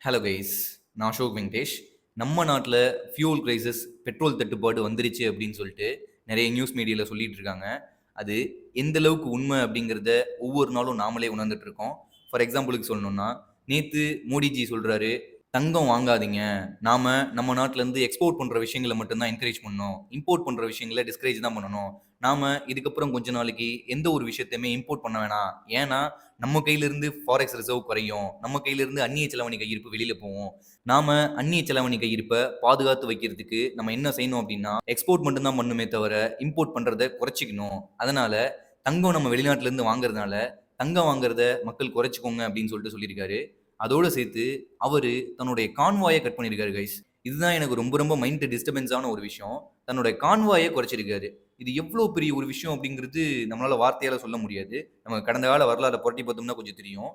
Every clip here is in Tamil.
ஹலோ கைஸ், நான் அசோக் வெங்கடேஷ். நம்ம நாட்டில் ஃபியூல் கிரைசிஸ், பெட்ரோல் தட்டுப்பாடு வந்துருச்சு அப்படின்னு சொல்லிட்டு நிறைய நியூஸ் மீடியாவில் சொல்லிட்டு இருக்காங்க. அது எந்த அளவுக்கு உண்மை அப்படிங்கிறத ஒவ்வொரு நாளும் நாமளே உணர்ந்துட்டு இருக்கோம். ஃபார் எக்ஸாம்பிளுக்கு சொல்லணும்னா, நேற்று மோடிஜி சொல்றாரு, தங்கம் வாங்காதீங்க, நாம நம்ம நாட்டில இருந்து எக்ஸ்போர்ட் பண்ற விஷயங்களை மட்டும்தான் என்கரேஜ் பண்ணணும், இம்போர்ட் பண்ற விஷயங்களை டிஸ்கரேஜ் தான் பண்ணணும். நாம இதுக்கப்புறம் கொஞ்ச நாளைக்கு எந்த ஒரு விஷயத்தையுமே இம்போர்ட் பண்ண வேணாம். ஏன்னா நம்ம கையில இருந்து ஃபாரெக்ஸ் ரிசர்வ் குறையும், நம்ம கையில இருந்து அந்நிய செலவணி கையிருப்பு வெளியில போகும். நாம அந்நிய செலவணி கையிருப்பை பாதுகாத்து வைக்கிறதுக்கு நம்ம என்ன செய்யணும் அப்படின்னா, எக்ஸ்போர்ட் மட்டும்தான் பண்ணுமே தவிர இம்போர்ட் பண்றதை குறைச்சிக்கணும். அதனால தங்கம் நம்ம வெளிநாட்டுல இருந்து வாங்குறதுனால தங்கம் வாங்குறத மக்கள் குறைச்சிக்கோங்க அப்படின்னு சொல்லிட்டு சொல்லியிருக்காரு. அதோட சேர்த்து அவரு தன்னுடைய கான்வாயை கட் பண்ணியிருக்காரு கைஸ். இதுதான் எனக்கு ரொம்ப ரொம்ப மைண்ட் டிஸ்டர்பன்ஸான ஒரு விஷயம். தன்னுடைய கான்வாயை குறைச்சிருக்காரு. இது எவ்வளோ பெரிய ஒரு விஷயம் அப்படிங்கிறது நம்மளால வார்த்தையால சொல்ல முடியாது. நம்ம கடந்த கால வரலாறை புரட்டி பார்த்தோம்னா கொஞ்சம் தெரியும்.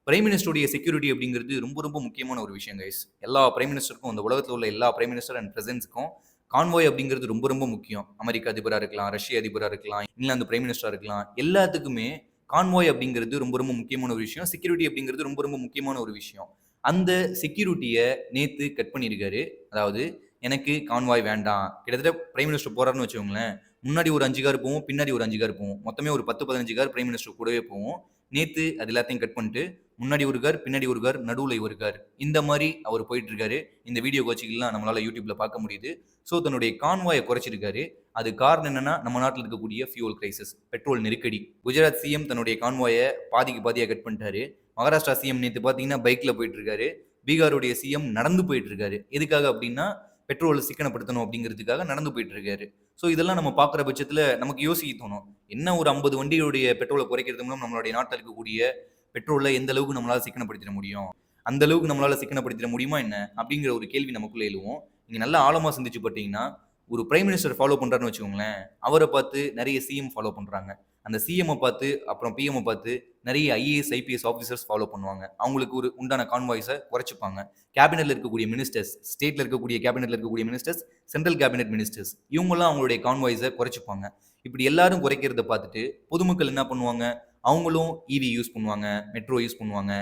பிரைம் மினிஸ்டருடைய செக்யூரிட்டி அப்படிங்கிறது ரொம்ப ரொம்ப முக்கியமான ஒரு விஷயம் கைஸ். எல்லா பிரைம் மினிஸ்டருக்கும், இந்த உலகத்தில் உள்ள எல்லா பிரைம் மினிஸ்டர் அண்ட் பிரசிடென்ட்ஸ்க்கும் கான்வாய் அப்படிங்கிறது ரொம்ப ரொம்ப முக்கியம். அமெரிக்க அதிபராக இருக்கலாம், ரஷ்ய அதிபராக இருக்கலாம், இங்கிலாந்து பிரைம் மினிஸ்டராக இருக்கலாம், எல்லாத்துக்குமே கான்வாய் அப்படிங்கிறது ரொம்ப ரொம்ப முக்கியமான ஒரு விஷயம். செக்யூரிட்டி அப்படிங்கிறது ரொம்ப ரொம்ப முக்கியமான ஒரு விஷயம். அந்த செக்யூரிட்டியை நேத்து கட் பண்ணியிருக்காரு. அதாவது எனக்கு கான்வாய் வேண்டாம். கிட்டத்தட்ட பிரைம் மினிஸ்டர் போறாருன்னு வச்சுக்கோங்களேன், முன்னாடி ஒரு 5 கார் போவும், பின்னாடி ஒரு 5 கார் போவும். மொத்தமே ஒரு 10, 15 கார் பிரைம் மினிஸ்டர் கூடவே போவும். நேத்து அது எல்லாத்தையும் கட் பண்ணிட்டு, முன்னாடி ஒரு கார், பின்னாடி ஒரு கார், நடுவுல ஒரு கார். இந்த மாரி அவர் போயிட்டு இருக்காரு. இந்த வீடியோ காட்சிகள்லாம் நம்மளால YouTubeல பார்க்க முடியுது. ஸோ தன்னுடைய கான்வாய குறைச்சிருக்காரு. அது காரணம் என்னன்னா, நம்ம நாட்டில் இருக்கக்கூடிய ஃபியூல் கிரைசிஸ், பெட்ரோல் நெருக்கடி. குஜராத் சிஎம் தன்னுடைய கான்வாய பாதிக்கு பாதியா கட் பண்ணிட்டாரு. மகாராஷ்டிரா சிஎம் நேத்து பார்த்தீங்கன்னா பைக்ல போயிட்டு இருக்காரு. பீகாருடைய சிஎம் நடந்து போயிட்டு இருக்காரு. எதுக்காக அப்படின்னா, பெட்ரோலை சிக்கனப்படுத்தணும் அப்படிங்கிறதுக்காக நடந்து போயிட்டு இருக்காரு. ஸோ இதெல்லாம் நம்ம பார்க்குற பட்சத்தில் நமக்கு யோசிக்க தோணும். என்ன ஒரு 50 வண்டிகளுடைய பெட்ரோலை குறைக்கிறது மூலம் நம்மளுடைய நாட்டில் இருக்கக்கூடிய பெட்ரோலை எந்த அளவுக்கு நம்மளால சிக்கனப்படுத்திட முடியும், அந்த அளவுக்கு நம்மளால சிக்கனப்படுத்திட முடியுமா என்ன அப்படிங்கிற ஒரு கேள்வி நமக்குள்ள எழுவோம். நீங்க நல்லா ஆழமா சிந்திச்சு பார்த்தீங்கன்னா, ஒரு பிரைம் மினிஸ்டர் ஃபாலோ பண்றாருன்னு வச்சுக்கோங்களேன், அவரை பார்த்து நிறைய சிஎம் ஃபாலோ பண்றாங்க. அந்த சிஎம் பார்த்து அப்புறம் பிஎம் பார்த்து நிறைய ஐஏஎஸ் ஐபிஎஸ் ஆஃபீஸர்ஸ் ஃபாலோ பண்ணுவாங்க. அவங்களுக்கு ஒரு உண்டான கான்வாய்ஸை குறைச்சிப்பாங்க. கேபினெட்ல இருக்கக்கூடிய மினிஸ்டர்ஸ், ஸ்டேட்ல இருக்கக்கூடிய கேபினெட்ல இருக்கக்கூடிய மினிஸ்டர்ஸ், சென்ட்ரல் கேபினெட் மினிஸ்டர்ஸ், இவங்கெல்லாம் அவங்களுடைய கான்வாய்ஸை குறைச்சிப்பாங்க. இப்படி எல்லாரும் குறைக்கிறத பார்த்துட்டு பொதுமக்கள் என்ன பண்ணுவாங்க, அவங்களும் இவி யூஸ் பண்ணுவாங்க, மெட்ரோ யூஸ் பண்ணுவாங்க,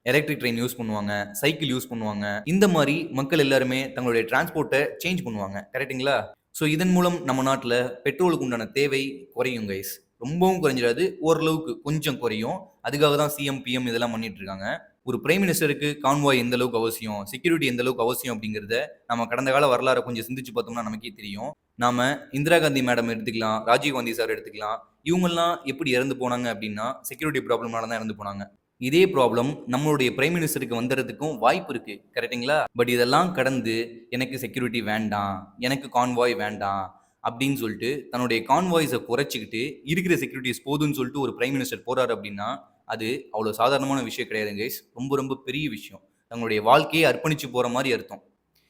எலக்ட்ரிக் ட்ரெயின் யூஸ் பண்ணுவாங்க, சைக்கிள் யூஸ் பண்ணுவாங்க. இந்த மாதிரி மக்கள் எல்லாருமே தங்களுடைய டிரான்ஸ்போர்ட்டை சேஞ்ச் பண்ணுவாங்க. கரெக்ட்டுங்களா? ஸோ இதன் மூலம் நம்ம நாட்டில் பெட்ரோலுக்கு உண்டான தேவை குறையும் கைஸ். ரொம்பவும் குறைஞ்சிடாது, ஓரளவுக்கு கொஞ்சம் குறையும். அதுக்காக தான் சிஎம் பிஎம் இதெல்லாம் பண்ணிட்டு இருக்காங்க. ஒரு பிரைம் மினிஸ்டருக்கு கான்வாய் எந்த அளவுக்கு அவசியம், செக்யூரிட்டி எந்த அளவுக்கு அவசியம் அப்படிங்கிறத நம்ம கடந்த கால வரலாறை கொஞ்சம் சிந்திச்சு பார்த்தோம்னா நமக்கே தெரியும். நாம இந்திரா காந்தி மேடம் எடுத்துக்கலாம், ராஜீவ் காந்தி சார் எடுத்துக்கலாம். இவங்கெல்லாம் எப்படி இறந்து போனாங்க அப்படின்னா, செக்யூரிட்டி ப்ராப்ளம்னால தான் இறந்து போனாங்க. இதே ப்ராப்ளம் நம்மளுடைய பிரைம் மினிஸ்டருக்கு வந்துடுறதுக்கும் வாய்ப்பு இருக்கு. கரெக்ட்டுங்களா? பட் இதெல்லாம் கடந்து எனக்கு செக்யூரிட்டி வேண்டாம், எனக்கு கான்வாய் வேண்டாம் அப்படின்னு சொல்லிட்டு தன்னுடைய கான்வாய்ஸை குறைச்சிக்கிட்டு இருக்கிற செக்யூரிட்டிஸ் போதும்னு சொல்லிட்டு ஒரு பிரைம் மினிஸ்டர் போறாரு அப்படின்னா, அது அவ்வளோ சாதாரணமான விஷயம் கிடையாது கைஸ். ரொம்ப ரொம்ப பெரிய விஷயம். தங்களுடைய வாழ்க்கையை அர்ப்பணிச்சு போற மாதிரி அர்த்தம்.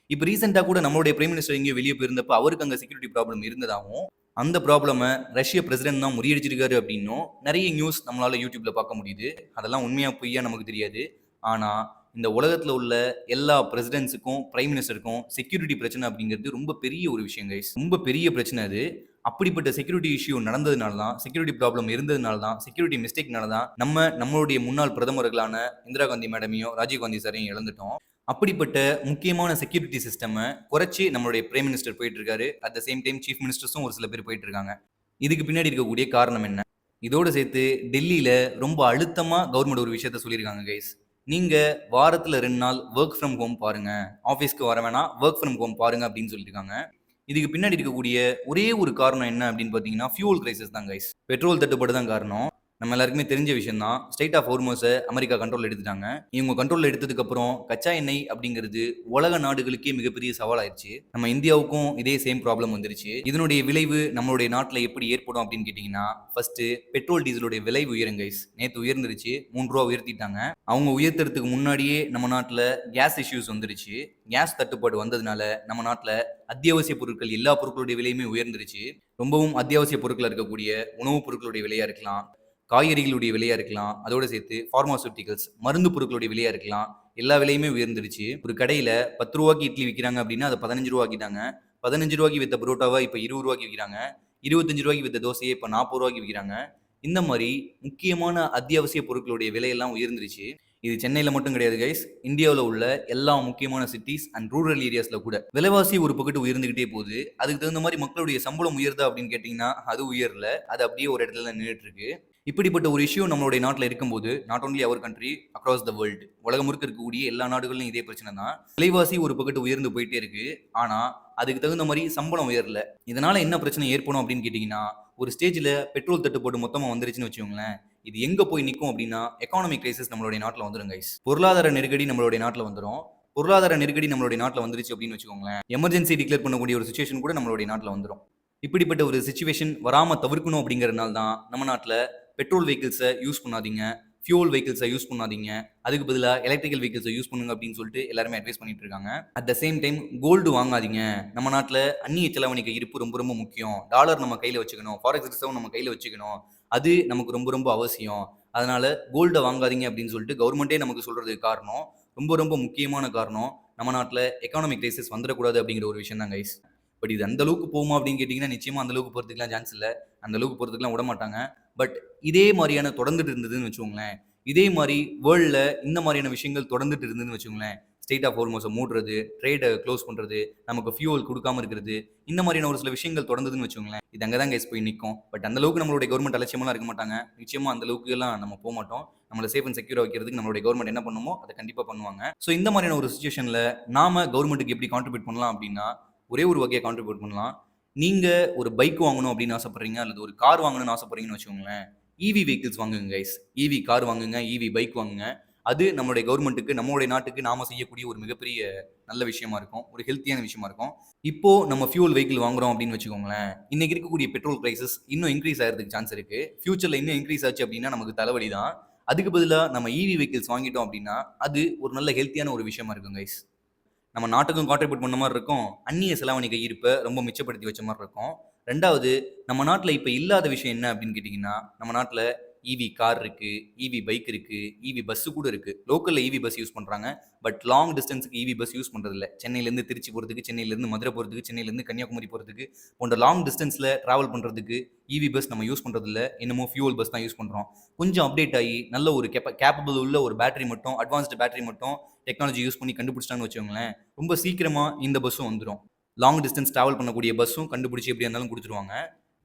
இப்போ ரீசெண்டாக கூட நம்மளுடைய பிரைம் மினிஸ்டர் எங்கேயோ வெளியே போயிருந்தப்ப அவருக்கு அங்கே செக்யூரிட்டி ப்ராப்ளம் இருந்ததாகவும், அந்த ப்ராப்ளமை ரஷ்ய பிரசிடென்ட் தான் முறியடிச்சிருக்காரு அப்படின்னும் நிறைய நியூஸ் நம்மளால யூடியூப்ல பார்க்க முடியுது. அதெல்லாம் உண்மையா பொய்யா நமக்கு தெரியாது. ஆனா இந்த உலகத்துல உள்ள எல்லா பிரசிடென்ட்ஸுக்கும் பிரைம் மினிஸ்டருக்கும் செக்யூரிட்டி பிரச்சனை அப்படிங்கிறது ரொம்ப பெரிய ஒரு விஷயம் கைஸ். ரொம்ப பெரிய பிரச்சனை அது. அப்படிப்பட்ட செக்யூரிட்டி இஷ்யூ நடந்ததுனால தான், செக்யூரிட்டி ப்ராப்ளம் இருந்ததுனால தான், செக்யூரிட்டி மிஸ்டேக்னால தான் நம்மளுடைய முன்னாள் பிரதமர்களான இந்திரா காந்தி மேடமையும் ராஜீவ் காந்தி சாரையும் இழந்துட்டோம். அப்படிப்பட்ட முக்கியமான செக்யூரிட்டி சிஸ்டமை குறைச்சி நம்மளுடைய பிரைம் மினிஸ்டர் போயிட்டு இருக்காரு. At the same time chief மினிஸ்டர்ஸும் ஒரு சில பேர் போயிட்டு இருக்காங்க. இதுக்கு பின்னாடி இருக்கக்கூடிய காரணம் என்ன? இதோட சேர்த்து டெல்லியில ரொம்ப அழுத்தமா கவர்மெண்ட் ஒரு விஷயத்த சொல்லியிருக்காங்க கைஸ். நீங்க வாரத்துல 2 நாள் ஒர்க் ஃப்ரம் ஹோம் பாருங்க, ஆஃபீஸ்க்கு வர வேணாம், ஒர்க் ஃப்ரம் ஹோம் பாருங்க அப்படின்னு சொல்லியிருக்காங்க. இதுக்கு பின்னாடி இருக்கக்கூடிய ஒரே ஒரு காரணம் என்ன அப்படின்னு பார்த்தீங்கன்னா, ஃபியூல் கிரைசிஸ் தான் கைஸ். பெட்ரோல் தட்டுப்பாடு தான் காரணம். நம்ம எல்லாருக்குமே தெரிஞ்ச விஷயம் தான். ஸ்ட்ரெய்ட் ஆஃப் ஹோர்மோஸை அமெரிக்கா கண்ட்ரோல் எடுத்துட்டாங்க. இவங்க கண்ட்ரோல் எடுத்ததுக்கு அப்புறம் கச்சா எண்ணெய் அப்படிங்கிறது உலக நாடுகளுக்கே மிகப்பெரிய சவாலாயிருச்சு. நம்ம இந்தியாவுக்கும் இதே சேம் ப்ராப்ளம் வந்துருச்சு. இதனுடைய விளைவு நம்மளுடைய நாட்டில் எப்படி ஏற்படும் அப்படின்னு கேட்டிங்கன்னா, ஃபர்ஸ்ட் பெட்ரோல் டீசலுடைய விலை உயரும் கைஸ். நேற்று உயர்ந்துருச்சு, 3 ரூபா உயர்த்திட்டாங்க. அவங்க உயர்த்துறதுக்கு முன்னாடியே நம்ம நாட்டில் கேஸ் இஷ்யூஸ் வந்துருச்சு. கேஸ் தட்டுப்பாடு வந்ததுனால நம்ம நாட்டில் அத்தியாவசிய பொருட்கள் எல்லா பொருட்களுடைய விலையுமே உயர்ந்துருச்சு. ரொம்பவும் அத்தியாவசிய பொருட்கள் இருக்கக்கூடிய உணவுப் பொருட்களுடைய விலையா இருக்கலாம், காய்கறிகளுடைய விலையா இருக்கலாம், அதோட சேர்த்து பார்மாசூட்டிகல்ஸ் மருந்து பொருட்களுடைய விலையா இருக்கலாம், எல்லா விலையுமே உயர்ந்துருச்சு. ஒரு கடையில 10 ரூபாய்க்கு இட்லி விற்கிறாங்க அப்படின்னா அதை 15 ரூபா ஆக்கிட்டாங்க. 15 ரூபாய்க்கு வித்த புரோட்டாவை இப்போ 20 ரூபாய்க்கு விற்கிறாங்க. 25 ரூபாய்க்கு வித்த தோசையை இப்போ 40 ரூபாய்க்கு விற்கிறாங்க. இந்த மாதிரி முக்கியமான அத்தியாவசிய பொருட்களுடைய விலையெல்லாம் உயர்ந்துருச்சு. இது சென்னையில மட்டும் கிடையாது கைஸ், இந்தியாவில் உள்ள எல்லா முக்கியமான சிட்டிஸ் அண்ட் ரூரல் ஏரியாஸ்ல கூட விலைவாசி ஒரு பக்கத்து உயர்ந்துகிட்டே போகுது. அதுக்கு தகுந்த மாதிரி மக்களுடைய சம்பளம் உயர்தா அப்படின்னு கேட்டீங்கன்னா அது உயரல. அது அப்படியே ஒரு இடத்துல நின்றுட்டு இருக்கு. இப்படிப்பட்ட ஒரு இஷ்யூ நம்மளுடைய நாட்டில் இருக்கும்போது, not only our country, across the world, உலகம் முழுக்க இருக்கக்கூடிய எல்லா நாடுகளிலும் இதே பிரச்சனை தான். விலைவாசி ஒரு பக்கத்து உயர்ந்து போயிட்டே இருக்கு. ஆனா அதுக்கு தகுந்த மாதிரி சம்பளம் உயரல. இதனால என்ன பிரச்சனை ஏற்படும் அப்படின்னு கேட்டீங்கன்னா, ஒரு ஸ்டேஜ்ல பெட்ரோல் தட்டுப்பாடு மொத்தமா வந்துருச்சுன்னு வச்சுக்கோங்களேன். இது எங்க போய் நிக்கும் அப்படின்னா, எக்கானமிக் கிரைசிஸ் நம்மளுடைய நாட்டுல வந்துரும் கைஸ். பொருளாதார நெருக்கடி நம்மளுடைய நாட்டுல வந்துரும். பொருளாதார நெருக்கடி நம்மளுடைய நாட்டுல வந்துருச்சு அப்படின்னு வச்சுக்கோங்களேன், எமர்ஜென்சி டிக்ளேர் பண்ணக்கூடிய ஒரு சிச்சுவேஷன் கூட நம்மளுடைய நாட்டுல வந்துரும். இப்படிப்பட்ட ஒரு சிச்சுவேஷன் வராம தவிர்க்கணும் அப்படிங்கறதுனால தான் நம்ம நாட்டுல பெட்ரோல் வெஹிக்கிள்ஸை யூஸ் பண்ணாதீங்க, ஃபியூல் வெஹிக்கிள்ஸை யூஸ் பண்ணாதீங்க, அதுக்கு பதிலாக எலக்ட்ரிக்கல் வெஹிக்கிள்ஸை யூஸ் பண்ணுங்க அப்படின்னு சொல்லிட்டு எல்லாருமே அட்வைஸ் பண்ணிட்டு இருக்காங்க. At the same time gold வாங்காதீங்க. நம்ம நாட்டில் அந்நிய செலவணிக்க இருப்பு ரொம்ப ரொம்ப முக்கியம். டாலர் நம்ம கையில் வச்சுக்கணும், ஃபாரெக்ஸ் ரிசர்வ் நம்ம கையில் வச்சுக்கணும். அது நமக்கு ரொம்ப ரொம்ப அவசியம். அதனால கோல்டை வாங்காதீங்க அப்படின்னு சொல்லிட்டு கவர்மெண்ட்டே நமக்கு சொல்றதுக்கு காரணம், ரொம்ப ரொம்ப முக்கியமான காரணம், நம்ம நாட்டில் எக்கானமிக் கிரைசிஸ் வந்துடக்கூடாது அப்படிங்கிற ஒரு விஷயம் தான் கைஸ். பட் இது அந்த அளவுக்கு போகுமா அப்படின்னு கேட்டிங்கன்னா, நிச்சயமா அந்த அளவுக்கு போகிறதுக்குலாம் சான்ஸ் இல்லை. அந்த அளவுக்கு போகிறதுக்குலாம் விட மாட்டாங்க. பட் இதே மாதிரியான தொடர்ந்துட்டு இருந்ததுன்னு வச்சுக்கோங்களேன், இதே மாதிரி வேர்ல்டில் இந்த மாதிரியான விஷயங்கள் தொடர்ந்துட்டு இருந்ததுன்னு வச்சுக்கோங்களேன், ஸ்டேட் ஆஃப் ஹோர்மோஸை மூடுறது, ட்ரேடை க்ளோஸ் பண்ணுறது, நமக்கு ஃபியூவல் கொடுக்காம இருக்கிறது, இந்த மாதிரியான ஒரு சில விஷயங்கள் தொடர்ந்ததுன்னு வச்சுக்கோங்களேன், இது அங்கே தான் கைஸ் போய் நிற்கும். பட் அந்த அளவுக்கு நம்மளுடைய கவர்மெண்ட் அலட்சியமெல்லாம் இருக்க மாட்டாங்க. நிச்சயமாக அந்த அளவுக்கு எல்லாம் நம்ம போக மாட்டோம். நம்மளை சேஃப் அண்ட் செக்யூராக வைக்கிறதுக்கு நம்மளுடைய கவர்மெண்ட் என்ன பண்ணுமோ அதை கண்டிப்பாக பண்ணுவாங்க. ஸோ இந்த மாதிரியான ஒரு சுச்சுவேஷனில் நாம கவர்மெண்ட்டுக்கு எப்படி கான்ட்ரிபியூட் பண்ணலாம் அப்படின்னா, ஒரே ஒரு வகையை கான்ட்ரிபியூட் பண்ணலாம். நீங்க ஒரு பைக் வாங்கணும் அப்படின்னு ஆசைப்படுறீங்க, அல்லது ஒரு கார் வாங்கணும்னு ஆசைப்படுறீங்கன்னு வச்சுக்கோங்களேன், இவி வெஹிக்கிள்ஸ் வாங்குங்க கைஸ். இவி கார் வாங்குங்க, இவி பைக் வாங்குங்க. அது நம்மளுடைய கவர்மெண்ட்டுக்கு, நம்மளுடைய நாட்டுக்கு நாம செய்யக்கூடிய ஒரு மிகப்பெரிய நல்ல விஷயமா இருக்கும். ஒரு ஹெல்த்தியான விஷயமா இருக்கும். இப்போ நம்ம ஃபியூல் வெஹிக்கிள் வாங்குறோம் அப்படின்னு வச்சுக்கோங்களேன், இன்னைக்கு இருக்கக்கூடிய பெட்ரோல் பிரைசஸ் இன்னும் இன்க்ரீஸ் ஆகிறதுக்கு சான்ஸ் இருக்கு. ஃபியூச்சர்ல இன்னும் இன்க்ரீஸ் ஆச்சு அப்படின்னா நமக்கு தலைவலி தான். அதுக்கு பதிலாக நம்ம இவி வெஹிக்கிள்ஸ் வாங்கிட்டோம் அப்படின்னா அது ஒரு நல்ல ஹெல்த்தியான ஒரு விஷயமா இருக்கும் கைஸ். நம்ம நாட்டுக்கும் கான்ட்ரிபியூட் பண்ண மாதிரி இருக்கும், அந்நிய செலாவணிக ஈர்ப்பை ரொம்ப மிச்சப்படுத்தி வச்ச மாதிரி இருக்கும். ரெண்டாவது, நம்ம நாட்டில் இப்போ இல்லாத விஷயம் என்ன அப்படின்னு கேட்டிங்கன்னா, நம்ம நாட்டில் இவி கார் இருக்கு, இவி பைக் இருக்கு, இவி பஸ் கூட இருக்கு. லோக்கல்ல இவி பஸ் யூஸ் பண்றாங்க. பட் லாங் டிஸ்டன்ஸுக்கு இவி பஸ் யூஸ் பண்றது இல்ல. சென்னையிலேருந்து திருச்சி போறதுக்கு, சென்னையிலேருந்து மதுரை போறதுக்கு, சென்னையிலேருந்து கன்னியாகுமரி போறதுக்கு போன்ற லாங் டிஸ்டன்ஸ்ல டிராவல் பண்றதுக்கு இவி பஸ் நம்ம யூஸ் பண்றது இல்ல. என்னமோ ஃபியூல் பஸ் தான் யூஸ் பண்றோம். கொஞ்சம் அப்டேட் ஆகி நல்ல ஒரு கேப்பபிள் உள்ள ஒரு பேட்டரி மட்டும், அட்வான்ஸ்டு பேட்டரி மட்டும் டெக்னாலஜி யூஸ் பண்ணி கண்டுபிடிச்சிட்டான்னு வச்சுக்கோங்களேன், ரொம்ப சீக்கிரமா இந்த பஸ்ஸும் வந்துடும். லாங் டிஸ்டன்ஸ் டிராவல் பண்ணக்கூடிய பஸ்ஸும் கண்டுபிடிச்சி எப்படியா இருந்தாலும் கொடுத்துருவாங்க.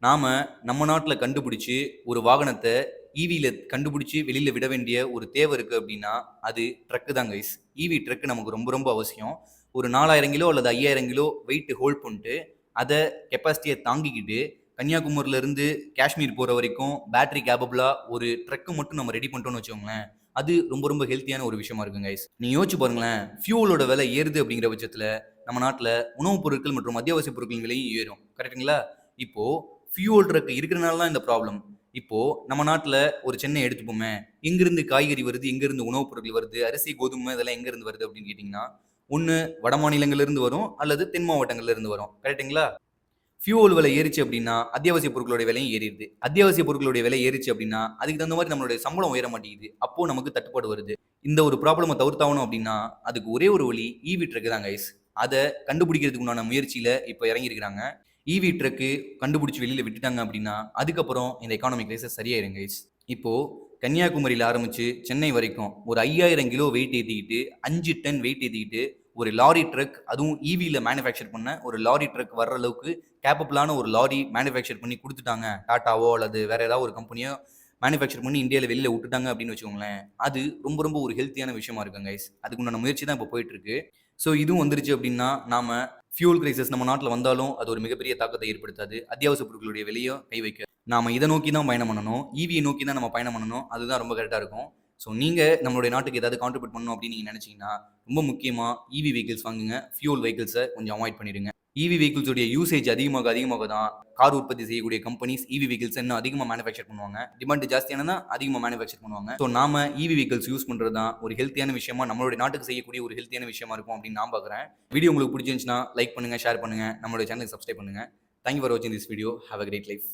நாம நம்ம நாட்டில் கண்டுபிடிச்சி ஒரு வாகனத்தை ஈவியில் கண்டுபிடிச்சி வெளியில் விட வேண்டிய ஒரு தேவை இருக்குது அப்படின்னா அது ட்ரக்கு தான் கைஸ். ஈவி ட்ரக்கு நமக்கு ரொம்ப ரொம்ப அவசியம். ஒரு 4000 கிலோ அல்லது 5000 கிலோ வெயிட் ஹோல்ட் பண்ணிட்டு அதை கெப்பாசிட்டியை தாங்கிக்கிட்டு கன்னியாகுமரியிலேருந்து காஷ்மீர் போகிற வரைக்கும் பேட்டரி கேபபிளாக ஒரு ட்ரக்கு மட்டும் நம்ம ரெடி பண்ணிட்டோம்னு வச்சுக்கோங்களேன், அது ரொம்ப ரொம்ப ஹெல்த்தியான ஒரு விஷயமா இருக்கும் கைஸ். நீங்க யோசிச்சு பாருங்களேன், ஃபியூலோட விலை ஏறுது அப்படிங்கிற பட்சத்தில் நம்ம நாட்டில் உணவுப் பொருட்கள் மற்றும் அத்தியாவசிய பொருட்களின் விலையும் ஏறும். கரெக்டுங்களா? இப்போ ஃபியூல் ட்ரக் இருக்கிறனால தான் இந்த ப்ராப்ளம். இப்போ நம்ம நாட்டில் ஒரு சென்னை எடுத்துப்போமே, எங்கிருந்து காய்கறி வருது, எங்கிருந்து உணவுப் பொருட்கள் வருது, அரிசி கோதுமை இதெல்லாம் எங்கிருந்து வருது அப்படின்னு கேட்டிங்கன்னா, ஒன்று வட மாநிலங்கள்லேருந்து வரும் அல்லது தென் மாவட்டங்கள்லேருந்து வரும். கரெக்டுங்களா? ஃபியூல் விலை ஏறிச்சு அப்படின்னா அத்தியாவசிய பொருட்களுடைய விலையும் ஏறிடுது. அத்தியாவசிய பொருட்களுடைய விலை ஏறிச்சு அப்படின்னா அதுக்கு தகுந்த மாதிரி நம்மளுடைய சம்பளம் உயர மாட்டேங்குது. அப்போ நமக்கு தட்டுப்பாடு வருது. இந்த ஒரு ப்ராப்ளமை தவிர்த்தாகணும் அப்படின்னா அதுக்கு ஒரே ஒரு வழி இவி ட்ரக் தான் கைஸ். அதை கண்டுபிடிக்கிறதுக்கு உண்டான முயற்சியில இப்போ இறங்கியிருக்கிறாங்க. இவி ட்ரக்கு கண்டுபிடிச்சி வெளியில விட்டுட்டாங்க அப்படின்னா அதுக்கப்புறம் இந்த எக்கானமிக் கிரைசஸ் சரியாயிரும் கைஸ். இப்போ கன்னியாகுமரியில் ஆரம்பிச்சு சென்னை வரைக்கும் ஒரு 5000 கிலோ வெயிட் ஏற்றிக்கிட்டு 5 டன் வெயிட் ஏற்றிக்கிட்டு ஒரு லாரி ட்ரக், அதுவும் ஈவியில் மேனுஃபேக்சர் பண்ண ஒரு லாரி ட்ரக் வர்ற அளவுக்கு கேப்பபிளான ஒரு லாரி மேனுஃபேக்சர் பண்ணி கொடுத்துட்டாங்க. டாட்டாவோ அல்லது வேற ஏதாவது ஒரு கம்பெனியோ மேனுஃபேக்சர் பண்ணி இந்தியாவில் வெளியில் விட்டுட்டாங்க அப்படின்னு வச்சுக்கோங்களேன், அது ரொம்ப ரொம்ப ஒரு ஹெல்த்தியான விஷயமா இருக்கும் கைஸ். அதுக்கு உண்டான முயற்சி தான் இப்போ போயிட்டு இருக்கு. ஸோ இதுவும் வந்துருச்சு அப்படின்னா நாம ஃபியூல் கிரைசஸ் நம்ம நாட்டில் வந்தாலும் அது ஒரு மிகப்பெரிய தாக்கத்தை ஏற்படுத்தாது. அத்தியாவசிய பொருட்களுடைய விலையும் கை வைக்க நாம இதை நோக்கி தான் பயணம் பண்ணணும், ஈவியை நோக்கி தான் நம்ம பயணம் பண்ணணும். அதுதான் ரொம்ப கரெக்டாக இருக்கும். ஸோ நீங்கள் நம்மளுடைய நாட்டுக்கு ஏதாவது கான்ட்ரிபியூட் பண்ணணும் அப்படின்னு நீங்கள் நினச்சிங்கன்னா ரொம்ப முக்கியமாக இவி வெஹிக்கிள்ஸ் வாங்குங்க. ஃபியூல் வெஹிக்கிள்ஸை கொஞ்சம் அவாய்ட் பண்ணிடுங்க. இவி வெஹிக்கிள்ஸோடைய யூசேஜ் அதிகமாக தான் கார் உற்பத்தி செய்யக்கூடிய கம்பெனிஸ் இவி வெஹிக்கிள்ஸ் இன்னும் அதிகமாக மேனுஃபேக்சர் பண்ணுவாங்க. டிமாண்ட் ஜாஸ்தியானதா அதிகமாக மேனுஃபேக்சர் பண்ணுவாங்க. ஸோ நாம இவி வெஹிக்கிள்ஸ் யூஸ் பண்ணுறது தான் ஒரு ஹெல்த்தியான விஷயமா, நம்மளுடைய நாட்டுக்கு செய்யக்கூடிய ஒரு ஹெல்த்தியான விஷயமா இருக்கும் அப்படின்னு நான் பார்க்குறேன். வீடியோ உங்களுக்கு பிடிச்சிருந்துச்சுன்னா லைக் பண்ணுங்க, ஷேர் பண்ணுங்க, நம்மளுடைய சேனலுக்கு சப்ஸ்கிரைப் பண்ணுங்க. தேங்க்யூ ஃபார் வாட்சிங் this video. Have a great life.